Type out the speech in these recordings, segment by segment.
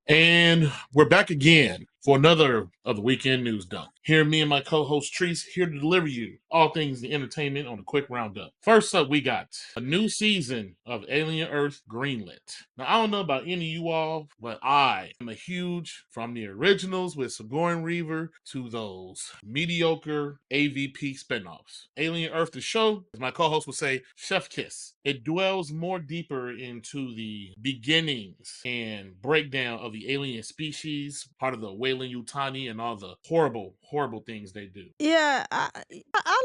And we're back again for another of the weekend news dump. Here, me and my co-host Treese here to deliver you all things the entertainment on a quick roundup. First up, we got a new season of Alien Earth Greenlit. Now, I don't know about any of you all, but I am a huge, from the originals with Sigourney Weaver to those mediocre AVP spinoffs. Alien Earth, the show, as my co-host would say, chef kiss. It dwells more deeper into the beginnings and breakdown of the alien species, part of the Weyland Yutani, and all the horrible, horrible things they do. Yeah, I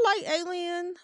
like Alien.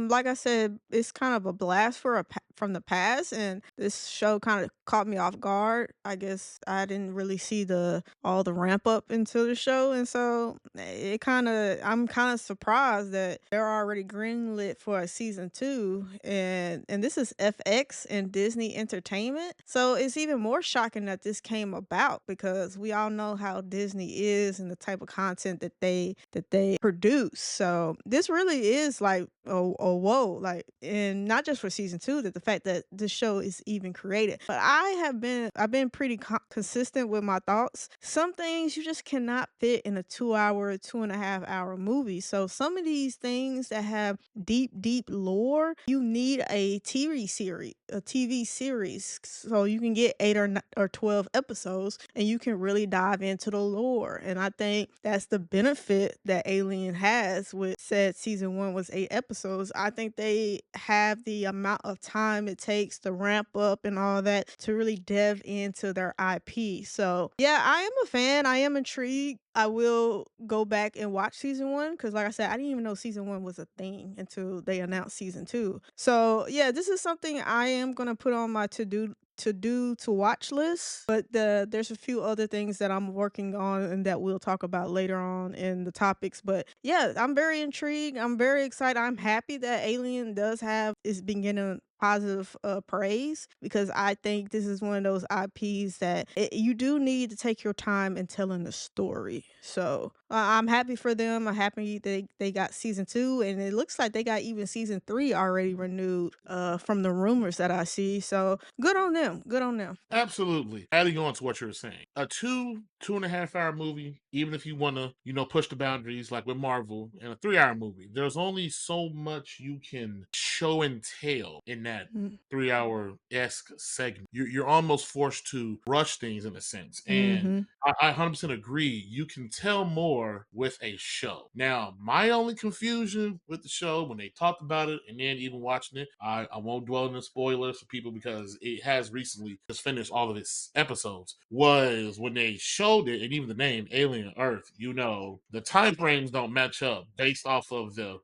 Like I said, it's kind of a blast from the past, and this show kind of caught me off guard. I guess I didn't really see the all the ramp up into the show, and so I'm kind of surprised that they're already greenlit for a season 2, and this is FX and Disney Entertainment. So it's even more shocking that this came about because we all know how Disney is and the type of content that they produce. So this really is like a whoa, like, and not just for season 2, that the fact that the show is even created. But I've been pretty consistent with my thoughts. Some things you just cannot fit in a 2 hour, 2.5 hour movie. So some of these things that have deep lore, you need a TV series, so you can get 8 or 12 episodes, and you can really dive into the lore. And I think that's the benefit that Alien has with said season 1 was 8 episodes. I think they have the amount of time it takes to ramp up and all that to really delve into their IP. So yeah, I am a fan. I am intrigued. I will go back and watch season 1 because, like I said, I didn't even know season 1 was a thing until they announced season 2. So yeah, this is something I am gonna put on my to watch list. But there's a few other things that I'm working on and that we'll talk about later on in the topics. But yeah, I'm very intrigued. I'm very excited. I'm happy that Alien does have is been getting positive praise, because I think this is one of those IPs that you do need to take your time in telling the story. So I'm happy for them. I'm happy they got season 2, and it looks like they got even season 3 already renewed from the rumors that I see. So good on them. Good on them. Absolutely. Adding on to what you were saying, a 2.5 hour movie, even if you want to, push the boundaries like with Marvel, and a 3 hour movie, there's only so much you can show and tell in that Mm. 3 hour esque segment. You're almost forced to rush things in a sense. And Mhm. I 100% agree. You can tell more with a show. Now, my only confusion with the show when they talked about it and then even watching it, I won't dwell on the spoilers for people because it has recently just finished all of its episodes, was when they showed it, and even the name Alien Earth, the time frames don't match up based off of the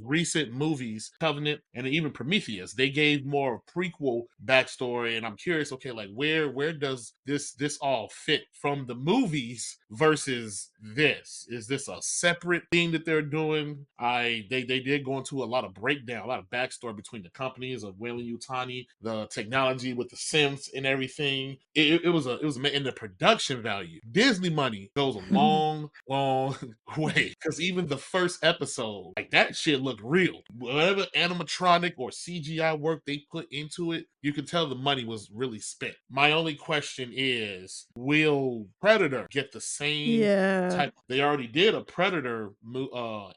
recent movies Covenant and even Prometheus. They gave more prequel backstory, and I'm curious, okay, like where does this all fit from the movies versus this? Is this a separate thing that they're doing? They did go into a lot of breakdown, a lot of backstory between the companies of Weyland Yutani, the technology with the synths and everything. It was in the production value. Disney money goes a long, long way, because even the first episode, like, that shit looked real. Whatever animatronic or CGI work they put into it, you could tell the money was really spent. My only question is, will Predator get the same Yeah. type? They already did a Predator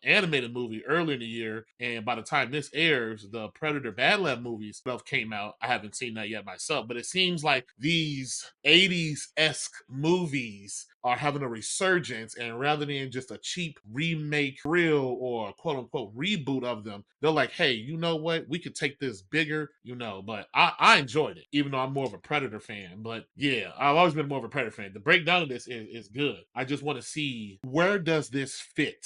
animated movie earlier in the year, and by the time this airs, the Predator Bad Lab movies stuff came out. I haven't seen that yet myself, but it seems like these 80s esque movies are having a resurgence, and rather than just a cheap remake, real or quote unquote reboot of them, they're like, hey, you know what? We could take this bigger, but I enjoyed it, even though I'm more of a Predator fan. But yeah, I've always been more of a Predator fan. The breakdown of this is good. I just want to see, where does this fit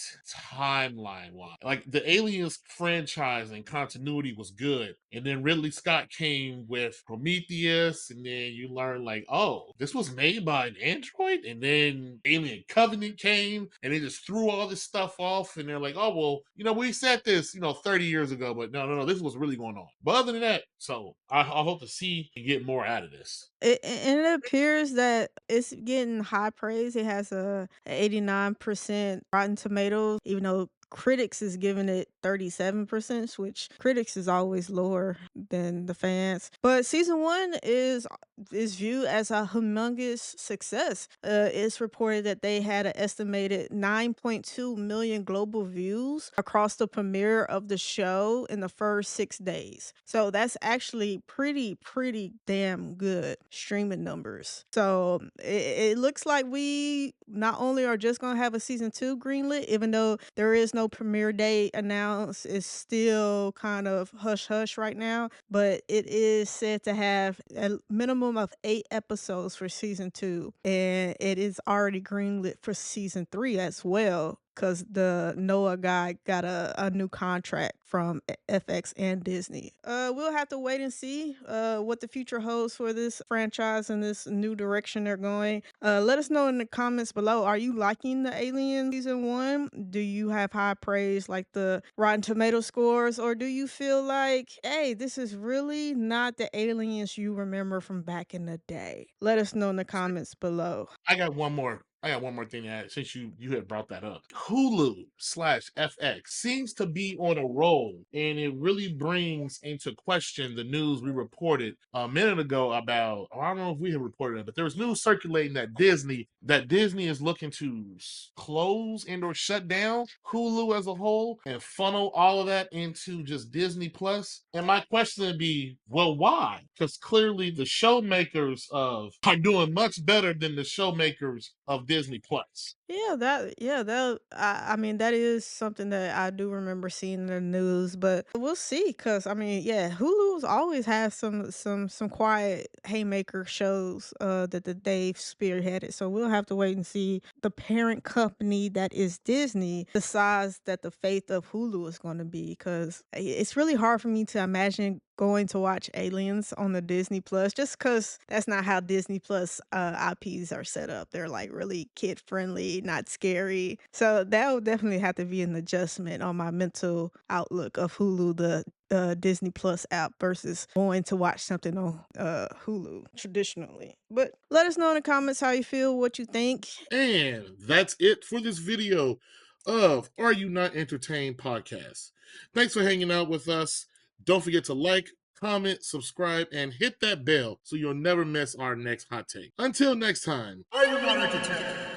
timeline wise? Like, the Aliens franchise and continuity was good, and then Ridley Scott came with Prometheus, and then you learn, like, oh, this was made by an android, and then Alien Covenant came, and they just threw all this stuff off, and they're like, oh, well, we said this, 30 years ago, but no, this was really going on. But other than that, so I hope to see and get more out of this. And it appears that it's getting high praise. It has a 89% Rotten Tomatoes, even though critics is giving it 37%, which critics is always lower than the fans. But season 1 is is viewed as a humongous success. It's reported that they had an estimated 9.2 million global views across the premiere of the show in the first 6 days. So that's actually pretty damn good streaming numbers. So it looks like we not only are just gonna have a season two greenlit, even though there is no premiere date announced, it's still kind of hush hush right now. But it is said to have a minimum of 8 episodes for season two, and it is already greenlit for season three as well, because the Noah guy got a new contract from FX and Disney. We'll have to wait and see what the future holds for this franchise and this new direction they're going. Let us know in the comments below. Are you liking the Alien season one? Do you have high praise like the Rotten Tomato scores, or do you feel like, hey, this is really not the aliens you remember from back in the day? Let us know in the comments below. I got one more. I got one more thing to add since you had brought that up. Hulu slash FX seems to be on a roll, and it really brings into question the news we reported a minute ago about. I don't know if we had reported it, but there was news circulating that Disney is looking to close and or shut down Hulu as a whole and funnel all of that into just Disney Plus. And my question would be, well, why? Because clearly the show makers of are doing much better than the show makers of Disney Plus. I mean, that is something that I do remember seeing in the news, but we'll see. Cause I mean, yeah, Hulu's always has some quiet haymaker shows that they've spearheaded. So we'll have to wait and see the parent company that is Disney decides that the fate of Hulu is going to be. Cause it's really hard for me to imagine going to watch Aliens on the Disney Plus, just because that's not how Disney Plus IPs are set up. They're like really kid friendly, not scary. So that would definitely have to be an adjustment on my mental outlook of Hulu, the Disney Plus app, versus going to watch something on Hulu traditionally. But let us know in the comments how you feel, what you think. And that's it for this video of Are You Not Entertained podcast. Thanks for hanging out with us. Don't forget to like, comment, subscribe, and hit that bell so you'll never miss our next hot take. Until next time, are you not entertained?